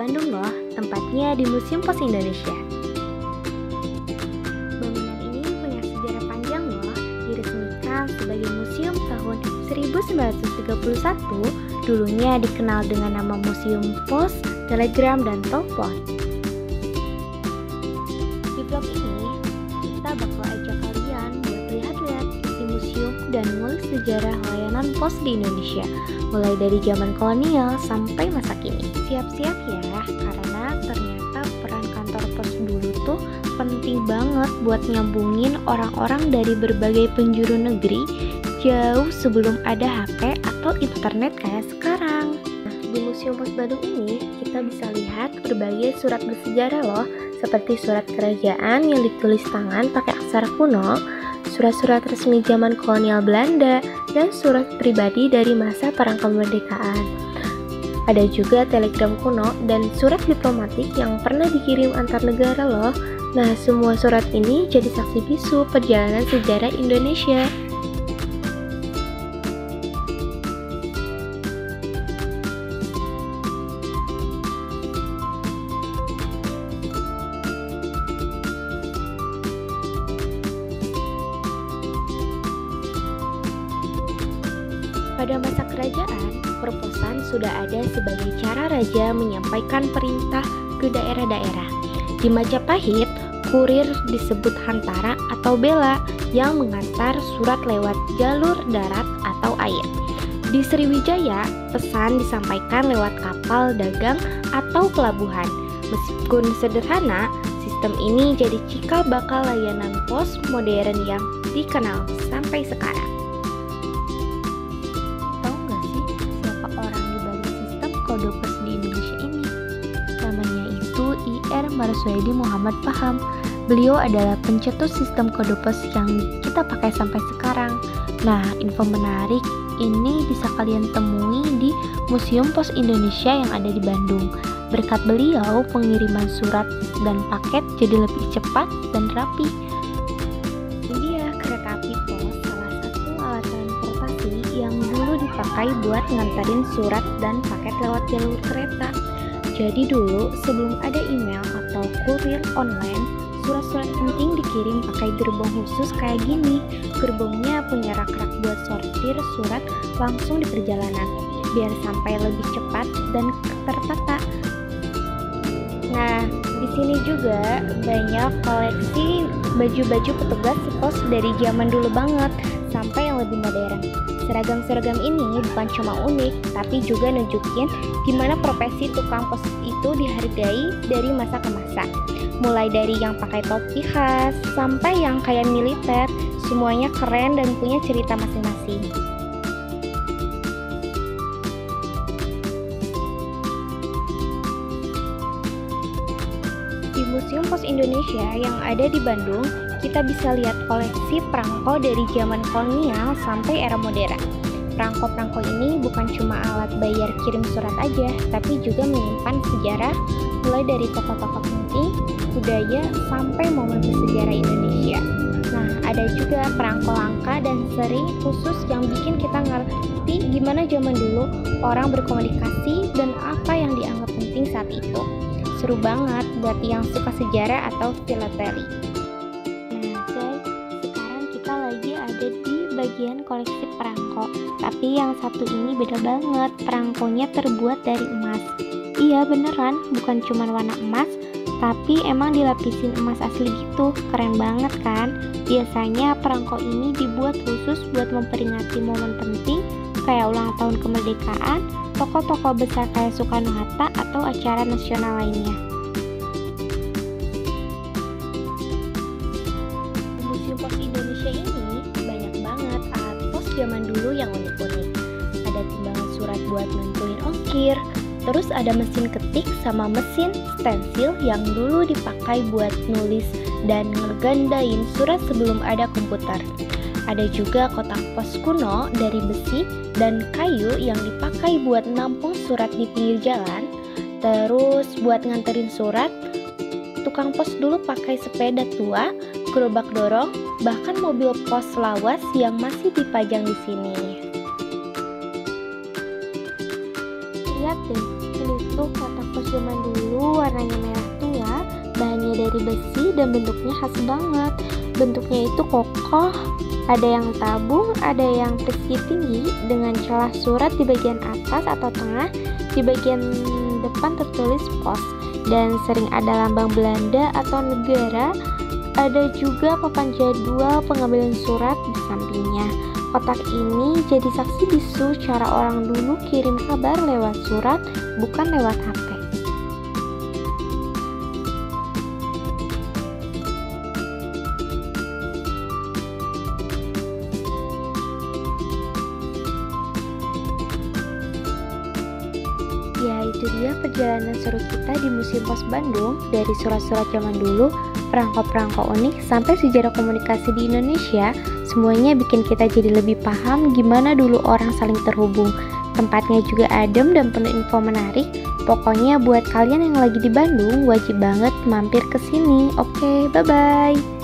Bandung loh, tempatnya di Museum Pos Indonesia. Bangunan ini punya sejarah panjang loh, diresmikan sebagai museum tahun 1931, dulunya dikenal dengan nama Museum Pos, Telegram, dan Telepon. Di vlog ini, kita bakal ajak kalian buat lihat-lihat isi museum dan ngulik sejarah layanan pos di Indonesia, mulai dari zaman kolonial sampai masa kini. Siap-siap ya, karena ternyata peran kantor pos dulu tuh penting banget buat nyambungin orang-orang dari berbagai penjuru negeri jauh sebelum ada HP atau internet kayak sekarang. Nah, di Museum Pos Bandung ini kita bisa lihat berbagai surat bersejarah loh, seperti surat kerajaan yang ditulis tangan pakai aksara kuno, surat-surat resmi zaman kolonial Belanda, dan surat pribadi dari masa perang kemerdekaan. Ada juga telegram kuno dan surat diplomatik yang pernah dikirim antar negara loh. Nah, semua surat ini jadi saksi bisu perjalanan sejarah Indonesia. Pada masa kerajaan, perposan sudah ada sebagai cara raja menyampaikan perintah ke daerah-daerah. Di Majapahit, kurir disebut hantara atau bela yang mengantar surat lewat jalur darat atau air. Di Sriwijaya, pesan disampaikan lewat kapal dagang atau pelabuhan. Meskipun sederhana, sistem ini jadi cikal bakal layanan pos modern yang dikenal sampai sekarang. Kode pos di Indonesia ini namanya itu Ir Marsudi Muhammad Paham. Beliau adalah pencetus sistem kode pos yang kita pakai sampai sekarang. Nah, info menarik ini bisa kalian temui di Museum Pos Indonesia yang ada di Bandung. Berkat beliau, pengiriman surat dan paket jadi lebih cepat dan rapi. Ini dia kereta api pos, salah satu alat transportasi yang dulu dipakai buat nganterin surat dan paket lewat jalur kereta. Jadi dulu sebelum ada email atau kurir online, surat-surat penting dikirim pakai gerbong khusus kayak gini. Gerbongnya punya rak-rak buat sortir surat langsung di perjalanan, biar sampai lebih cepat dan tertata. Nah, di sini juga banyak koleksi baju-baju petugas pos dari zaman dulu banget sampai yang lebih modern. Seragam-seragam ini bukan cuma unik, tapi juga nunjukin gimana profesi tukang pos itu dihargai dari masa ke masa. Mulai dari yang pakai topi khas, sampai yang kayak militer, semuanya keren dan punya cerita masing-masing. Di Museum Pos Indonesia yang ada di Bandung, kita bisa lihat koleksi perangko dari zaman kolonial sampai era modern. Perangko-perangko ini bukan cuma alat bayar kirim surat aja, tapi juga menyimpan sejarah mulai dari tokoh-tokoh penting, budaya, sampai momen bersejarah Indonesia. Nah, ada juga perangko langka dan sering khusus yang bikin kita ngerti gimana zaman dulu orang berkomunikasi dan apa yang dianggap penting saat itu. Seru banget buat yang suka sejarah atau filateli. Bagian koleksi perangko, tapi yang satu ini beda banget. Perangkonya terbuat dari emas. Iya beneran, bukan cuma warna emas, tapi emang dilapisin emas asli gitu. Keren banget kan? Biasanya perangko ini dibuat khusus buat memperingati momen penting kayak ulang tahun kemerdekaan, tokoh-tokoh besar kayak Soekarno-Hatta, atau acara nasional lainnya. Museum Pos Indonesia ini zaman dulu yang unik-unik. Ada timbangan surat buat nentuin ongkir, terus ada mesin ketik sama mesin stensil yang dulu dipakai buat nulis dan ngegandain surat sebelum ada komputer. Ada juga kotak pos kuno dari besi dan kayu yang dipakai buat nampung surat di pinggir jalan. Terus buat nganterin surat, tukang pos dulu pakai sepeda tua, gerobak dorong, bahkan mobil pos lawas yang masih dipajang di sini. Lihat deh, ini tuh kotak pos zaman dulu, warnanya merah tua, bahannya dari besi dan bentuknya khas banget. Bentuknya itu kokoh, ada yang tabung, ada yang persegi tinggi dengan celah surat di bagian atas atau tengah. Di bagian depan tertulis pos dan sering ada lambang Belanda atau negara. Ada juga papan jadwal pengambilan surat di sampingnya. Kotak ini jadi saksi bisu cara orang dulu kirim kabar lewat surat, bukan lewat HP. Ya, itu dia perjalanan seru kita di Museum Pos Bandung, dari surat-surat zaman dulu, perangko-perangko unik, sampai sejarah komunikasi di Indonesia. Semuanya bikin kita jadi lebih paham gimana dulu orang saling terhubung. Tempatnya juga adem dan penuh info menarik. Pokoknya buat kalian yang lagi di Bandung, wajib banget mampir ke sini. Oke, bye-bye.